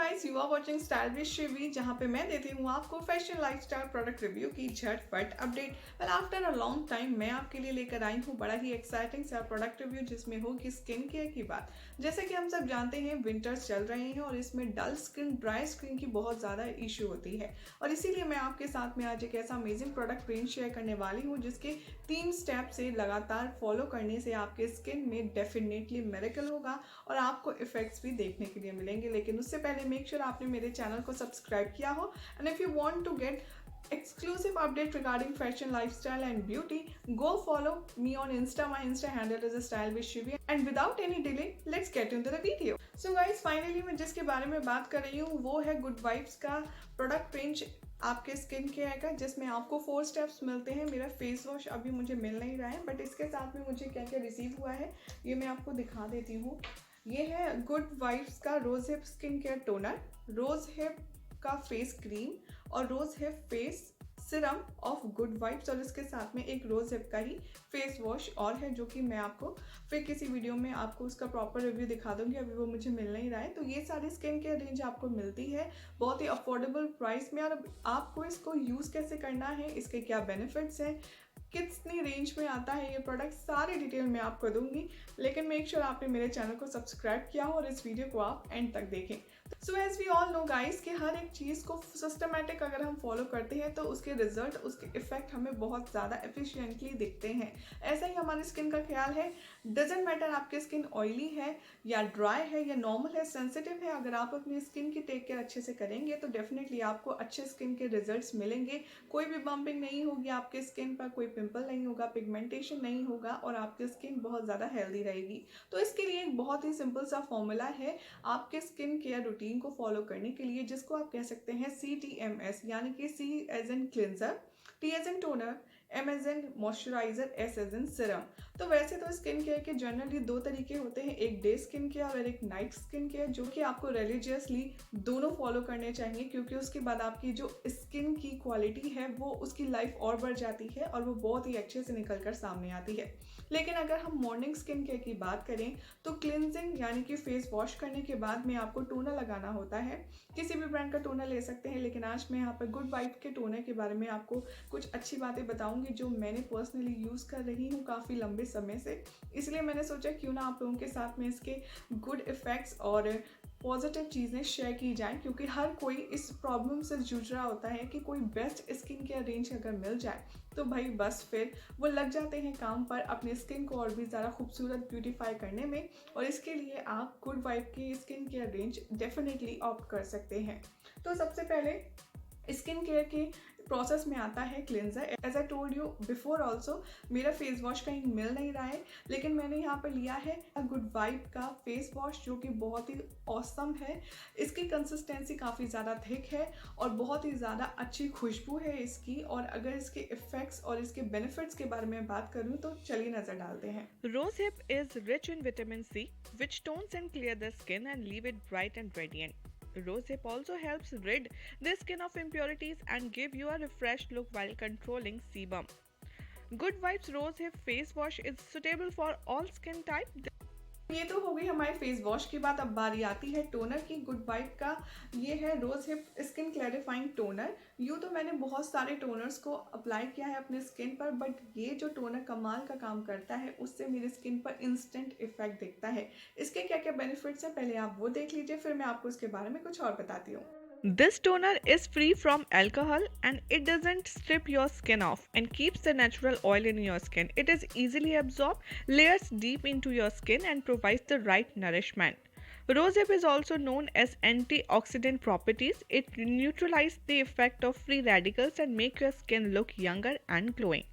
Guys, you are watching style with Shivi, जहाँ पे मैं देती हूँ आपको फैशन लाइफस्टाइल प्रोडक्ट रिव्यू की झटपट update. Well after a long time मैं आपके लिए लेकर आई हूँ बड़ा ही एक्साइटिंग सा प्रोडक्ट रिव्यू, जिसमें होगी स्किन केयर की बात। जैसे कि हम सब जानते हैं विंटर्स चल रहे हैं और इसमें डल स्किन, ड्राई स्किन की बहुत ज़्यादा इशू होती है, और इसीलिए मैं आपके साथ में आज एक ऐसा अमेजिंग प्रोडक्ट रेंज शेयर करने वाली हूँ जिसके 3 स्टेप से लगातार फॉलो करने से आपके स्किन में डेफिनेटली मिरेकल होगा और आपको इफेक्ट्स भी देखने के लिए मिलेंगे। लेकिन उससे पहले मेक श्योर आपने मेरे चैनल को सब्सक्राइब किया हो, and if you want to get exclusive update regarding fashion, lifestyle and beauty, go follow me on Insta. My Insta handle is style with Shivi, and without any delay let's get into the video. So guys, finally मैं जिसके बारे में बात कर रही हूँ वो है गुड वाइब्स का प्रोडक्ट रेंज आपके स्किन केयर का, जिसमें आपको 4 स्टेप्स मिलते हैं। मेरा फेस वॉश अभी मुझे मिल नहीं रहा है, बट इसके साथ में मुझे क्या क्या रिसीव हुआ है ये मैं आपको दिखा देती हूँ। ये है गुड वाइब्स का rose hip skin care toner, rose hip का फेस क्रीम और rose hip face serum of good vibes, और इसके साथ में एक रोज हिप का ही फेस वॉश और है, जो कि मैं आपको फिर किसी वीडियो में आपको उसका प्रॉपर रिव्यू दिखा दूंगी। अभी वो मुझे मिल नहीं रहा है। तो ये सारी स्किन केयर रेंज आपको मिलती है बहुत ही अफोर्डेबल प्राइस में। और आपको इसको यूज़ कैसे करना है, इसके क्या बेनिफिट्स हैं, कितनी रेंज में आता है ये प्रोडक्ट, सारी डिटेल मैं आपको दूंगी। लेकिन मेक श्योर आपने मेरे चैनल को सब्सक्राइब किया हो और इस वीडियो को आप एंड तक देखें। So as we all know guys कि हर एक चीज़ को सिस्टमेटिक अगर हम फॉलो करते हैं तो उसके रिजल्ट, उसके इफेक्ट हमें बहुत ज़्यादा एफिशिएंटली दिखते हैं। ऐसा ही हमारी स्किन का ख्याल है। डजेंट मैटर आपकी स्किन ऑयली है या ड्राई है या नॉर्मल है, सेंसिटिव है, अगर आप अपनी स्किन की टेक केयर अच्छे से करेंगे तो डेफिनेटली आपको अच्छे स्किन के रिजल्ट्स मिलेंगे। कोई भी बम्पिंग नहीं होगी आपके स्किन पर, कोई पिंपल नहीं होगा, पिगमेंटेशन नहीं होगा, और आपकी स्किन बहुत ज़्यादा हेल्दी रहेगी। तो इसके लिए एक बहुत ही सिंपल सा फॉर्मूला है आपके स्किन केयर रूटीन को फॉलो करने के लिए, जिसको आप कह सकते हैं CTMS, यानी कि C as an cleanser, T as an toner, M as an moisturiser, S as an serum. तो वैसे तो स्किन केयर के जनरली 2 तरीके होते हैं, एक डे स्किन केयर और एक नाइट स्किन केयर, जो कि आपको रिलीजियसली दोनों फॉलो करने चाहिए, क्योंकि उसके बाद आपकी जो स्किन की क्वालिटी है वो उसकी लाइफ और बढ़ जाती है और वो बहुत ही अच्छे से निकल कर सामने आती है। लेकिन अगर हम मॉर्निंग स्किन केयर की बात करें तो क्लिनजिंग यानी कि फेस वॉश करने के बाद में आपको टोनर लगाना होता है। किसी भी ब्रांड का टोनर ले सकते हैं, लेकिन आज मैं यहाँ पर गुड वाइब के टोनर के बारे में आपको कुछ अच्छी बातें बताऊंगी जो मैंने पर्सनली यूज़ कर रही हूँ काफ़ी लंबे समय से। इसलिए मैंने सोचा क्यों ना आप लोगों के साथ में इसके गुड इफ़ेक्ट्स और पॉजिटिव चीज़ें शेयर की जाएं, क्योंकि हर कोई इस प्रॉब्लम से जूझ रहा होता है कि कोई बेस्ट स्किन केयर रेंज अगर मिल जाए तो भाई बस फिर वो लग जाते हैं काम पर अपनी स्किन को और भी ज़्यादा खूबसूरत ब्यूटीफाई करने में। और इसके लिए आप गुड वाइब की skin care range definitely opt कर सकते हैं। तो सबसे पहले स्किन केयर के प्रोसेस में आता है cleanser. As I told you before also, मेरा फेस वॉश कहीं मिल नहीं रहा है, लेकिन मैंने यहाँ पर लिया है गुड वाइब का फेस वॉश, जो कि बहुत ही ऑसम है। इसकी कंसिस्टेंसी काफ़ी ज़्यादा थिक है और बहुत ही ज़्यादा अच्छी खुशबू है इसकी। और अगर इसके इफ़ेक्ट्स और इसके बेनिफिट्स के बारे में बात करूँ तो चलिए नज़र डालते हैं। Rosehip is rich in vitamin C, which tones and clear the skin and leave it bright and radiant. Rosehip also helps rid the skin of impurities and give you a refreshed look while controlling sebum. Good Vibes Rosehip face wash is suitable for all skin type. ये तो हो गई हमारे face wash की बात। अब बारी आती है टोनर की। गुड वाइब का ये है rose hip skin clarifying toner. यूँ तो मैंने बहुत सारे टोनर्स को अप्लाई किया है अपने स्किन पर, बट ये जो टोनर कमाल का काम करता है, उससे मेरी स्किन पर इंस्टेंट इफेक्ट दिखता है। इसके क्या क्या बेनिफिट्स हैं पहले आप वो देख लीजिए, फिर मैं आपको इसके बारे में कुछ और बताती हूँ। This toner is free from alcohol and it doesn't strip your skin off and keeps the natural oil in your skin. It is easily absorbed, layers deep into your skin and provides the right nourishment. Rosehip is also known as antioxidant properties. It neutralizes the effect of free radicals and make your skin look younger and glowing.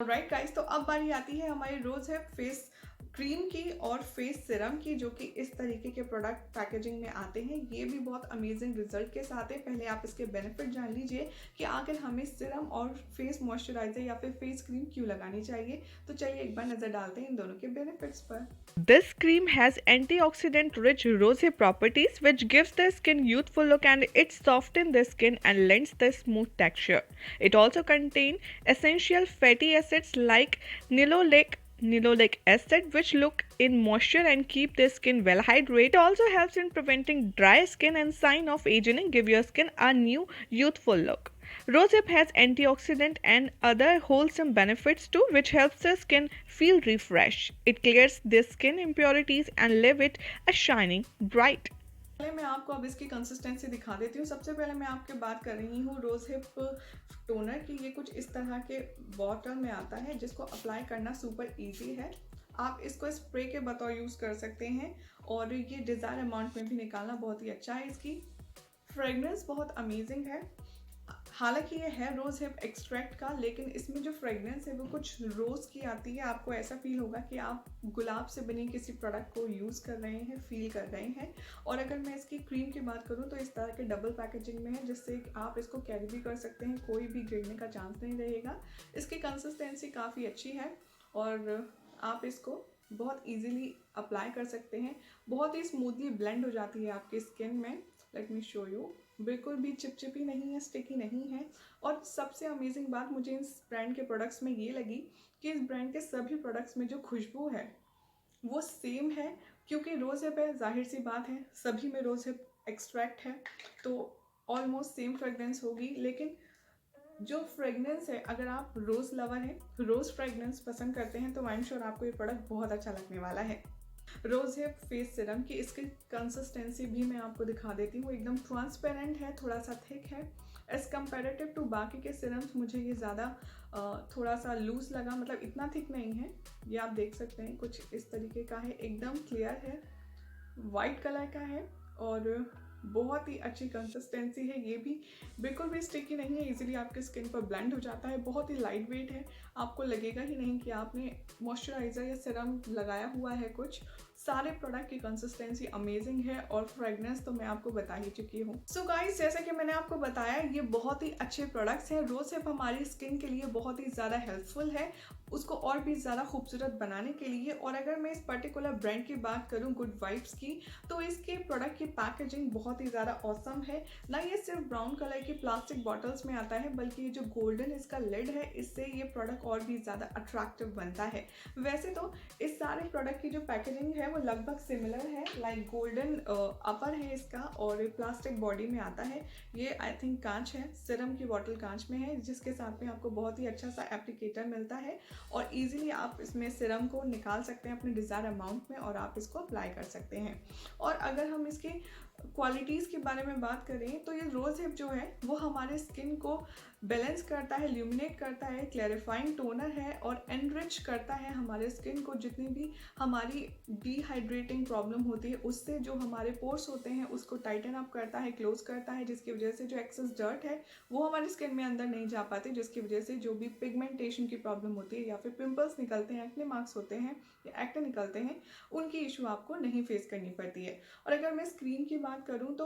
Right guys, तो अब बारी आती है हमारी रोज hip face cream की और face serum की, जो कि इस तरीके के प्रोडक्ट पैकेजिंग में आते हैं। ये भी बहुत अमेजिंग रिजल्ट के साथ है। पहले आप इसके बेनिफिट जान लीजिए कि आखिर हमें सिरम और फेस मॉइस्चराइजर या फिर फेस क्रीम क्यों लगानी चाहिए। तो चलिए एक बार नजर डालते हैं इन दोनों के बेनिफिट्स पर। This cream has antioxidant rich rosehip properties which gives the skin youthful look and it softens the skin and lends the smooth texture. It also contains essential fatty acids like linoleic, Nilolic acid, which look in moisture and keep the skin well hydrated. It also helps in preventing dry skin and sign of aging and give your skin a new youthful look. Rosehip has antioxidant and other wholesome benefits too, which helps the skin feel refreshed. It clears the skin impurities and leave it a shining bright. पहले मैं आपको अब इसकी consistency दिखा देती हूँ। सबसे पहले मैं आपके बात कर रही हूँ रोज हिप टोनर की। ये कुछ इस तरह के बॉटल में आता है जिसको अप्लाई करना सुपर इजी है। आप इसको स्प्रे के बतौर यूज़ कर सकते हैं और ये डिज़ायर अमाउंट में भी निकालना बहुत ही अच्छा है। इसकी फ्रेगनेंस बहुत अमेजिंग है। हालांकि ये है रोज़ हिप एक्सट्रैक्ट का, लेकिन इसमें जो फ्रेगनेंस है वो कुछ रोज़ की आती है। आपको ऐसा फील होगा कि आप गुलाब से बनी किसी प्रोडक्ट को यूज़ कर रहे हैं, फील कर रहे हैं। और अगर मैं इसकी क्रीम की बात करूँ तो इस तरह के डबल पैकेजिंग में है, जिससे आप इसको कैरी भी कर सकते हैं, कोई भी गिरने का चांस नहीं रहेगा। इसकी कंसिस्टेंसी काफ़ी अच्छी है और आप इसको बहुत ईजिली अप्लाई कर सकते हैं। बहुत ही स्मूथली ब्लेंड हो जाती है आपकी स्किन में। Let me show you. बिल्कुल भी चिपचिपी नहीं है, स्टिकी नहीं है। और सबसे अमेजिंग बात मुझे इस ब्रांड के प्रोडक्ट्स में ये लगी कि इस ब्रांड के सभी प्रोडक्ट्स में जो खुशबू है वो सेम है, क्योंकि रोज़ हिप है, जाहिर सी बात है सभी में रोज़ हिप एक्सट्रैक्ट है तो ऑलमोस्ट सेम फ्रेगरेंस होगी। लेकिन जो फ्रेगनेंस है, अगर आप रोज़ लवर हैं, रोज़ फ्रेगनेंस पसंद करते हैं, तो आई एम श्योर आपको ये प्रोडक्ट बहुत अच्छा लगने वाला है। रोज़ हिप फेस सीरम की इसकी कंसिस्टेंसी भी मैं आपको दिखा देती हूँ। एकदम ट्रांसपेरेंट है, थोड़ा सा थिक है। एज़ कम्पेरेटिव टू बाकी के सीरम्स मुझे ये ज़्यादा थोड़ा सा लूज़ लगा, मतलब इतना थिक नहीं है। ये आप देख सकते हैं कुछ इस तरीके का है, एकदम क्लियर है, वाइट कलर का है और बहुत ही अच्छी कंसिस्टेंसी है। ये भी बिल्कुल भी स्टिकी नहीं है, इजीली आपके स्किन पर ब्लेंड हो जाता है। बहुत ही लाइट वेट है, आपको लगेगा ही नहीं कि आपने मॉइस्चराइज़र या सीरम लगाया हुआ है कुछ। सारे प्रोडक्ट की कंसिस्टेंसी अमेजिंग है और फ्रेगनेंस तो मैं आपको बता ही चुकी हूँ। सो गाइस, जैसा कि मैंने आपको बताया, ये बहुत ही अच्छे प्रोडक्ट्स हैं। रोज़ हिप हमारी स्किन के लिए बहुत ही ज़्यादा हेल्पफुल है, उसको और भी ज़्यादा खूबसूरत बनाने के लिए। और अगर मैं इस पर्टिकुलर ब्रांड की बात करूँ, गुड वाइब्स की, तो इसके प्रोडक्ट की पैकेजिंग बहुत ही ज़्यादा ऑसम है। ना ये सिर्फ ब्राउन कलर की प्लास्टिक बॉटल्स में आता है, बल्कि ये जो गोल्डन इसका लिड है, इससे ये प्रोडक्ट और भी ज़्यादा अट्रैक्टिव बनता है। वैसे तो इस सारे प्रोडक्ट की जो पैकेजिंग है वो लगभग सिमिलर है। लाइक गोल्डन अपर है इसका और प्लास्टिक बॉडी में आता है। ये आई थिंक कांच है, सीरम की बॉटल कांच में है, जिसके साथ में आपको बहुत ही अच्छा सा एप्लीकेटर मिलता है और इजीली आप इसमें सीरम को निकाल सकते हैं अपने डिज़ायर अमाउंट में और आप इसको अप्लाई कर सकते हैं। और अगर हम इसकी क्वालिटीज़ के बारे में बात करें तो ये रोज़ हिप जो है वो हमारे स्किन को बैलेंस करता है, ल्यूमिनेट करता है, क्लैरिफाइंग टोनर है और एनरिच करता है हमारे स्किन को। जितनी भी हमारी डिहाइड्रेटिंग प्रॉब्लम होती है उससे जो हमारे पोर्स होते हैं उसको टाइटन अप करता है, क्लोज करता है, जिसकी वजह से जो एक्सेस डर्ट है वो हमारी स्किन में अंदर नहीं जा पाती, जिसकी वजह से जो भी पिगमेंटेशन की प्रॉब्लम होती है या फिर पिंपल्स निकलते हैं, एक्ने मार्क्स होते हैं या एक्ने निकलते हैं, उनकी इशू आपको नहीं फेस करनी पड़ती है। और अगर मैं स्क्रीन की बात करूँ तो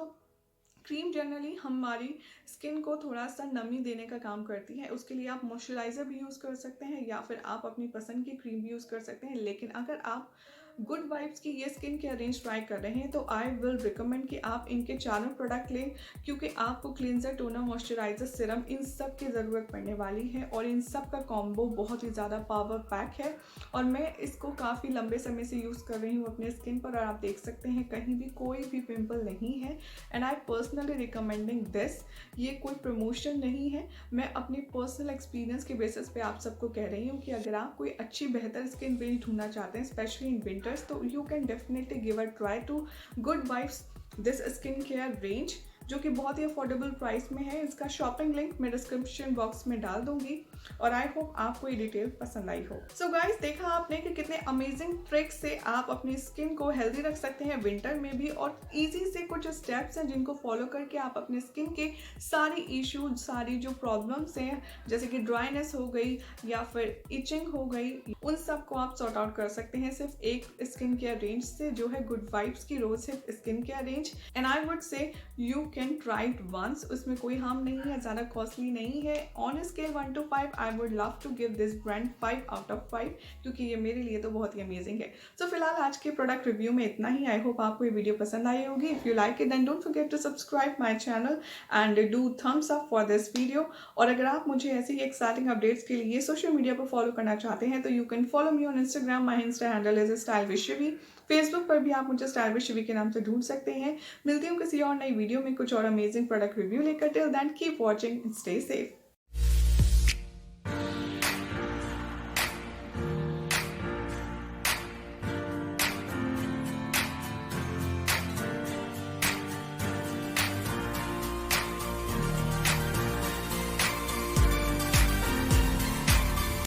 क्रीम जनरली हमारी स्किन को थोड़ा सा नमी देने का काम करती है। उसके लिए आप मॉइस्चराइज़र भी यूज़ कर सकते हैं या फिर आप अपनी पसंद की क्रीम भी यूज़ कर सकते हैं। लेकिन अगर आप गुड वाइब्स की ये स्किन केयर रेंज ट्राई कर रहे हैं तो आई विल रिकमेंड कि आप इनके चारों प्रोडक्ट लें, क्योंकि आपको क्लींजर, टोनर, मॉइस्चराइज़र, सीरम, इन सब की ज़रूरत पड़ने वाली है और इन सब का कॉम्बो बहुत ही ज़्यादा पावर पैक है। और मैं इसको काफ़ी लंबे समय से यूज़ कर रही हूँ अपने स्किन पर और आप देख सकते हैं कहीं भी कोई भी पिंपल नहीं है। And I personally recommending this. ये कोई प्रमोशन नहीं है, मैं अपनी पर्सनल एक्सपीरियंस के बेसिस पे आप सबको कह रही हूँ कि अगर आप कोई अच्छी बेहतर स्किन रेंज ढूंढना चाहते हैं, specially in winters, so you can definitely give a try to good vibes this skin care range, जो कि बहुत ही अफोर्डेबल प्राइस में है। इसका शॉपिंग लिंक मैं डिस्क्रिप्शन बॉक्स में डाल दूंगी और आई होप आपको ये डिटेल पसंद आई हो। सो गाइस, देखा आपने कि कितने अमेजिंग ट्रिक्स से आप अपनी स्किन को हेल्दी रख सकते हैं विंटर में भी, और इजी से कुछ स्टेप्स हैं जिनको फॉलो करके आप अपने स्किन के सारी इश्यूज, सारी जो प्रॉब्लम्स हैं जैसे कि ड्राइनेस हो गई या फिर इचिंग हो गई, उन सब को आप सॉर्ट आउट कर सकते हैं सिर्फ एक स्किन केयर रेंज से, जो है गुड वाइब्स की rose hip skin care range. And I would say you can try it once. उसमें कोई हार्म नहीं है, ज़्यादा कॉस्टली नहीं है। On scale 1 to 5 I would love to give this brand 5 out of 5 क्योंकि ये मेरे लिए तो बहुत ही अमेजिंग है। सो फिलहाल आज के प्रोडक्ट रिव्यू में इतना ही। आई होप आपको ये वीडियो पसंद आई होगी। If you like it then don't forget to subscribe my channel and do thumbs up for this video. और अगर आप मुझे ऐसी ही एक्साइटिंग अपडेट्स के लिए सोशल मीडिया पर फॉलो करना चाहते हैं तो you can follow me on Instagram. My Insta handle is style with Shivi. Facebook पर भी आप मुझे स्टाइल विद शिवी के नाम से ढूंढ सकते हैं। मिलती हूँ किसी और नई वीडियो में कुछ और अमेजिंग प्रोडक्ट रिव्यू लेकर। Till then keep watching and stay safe.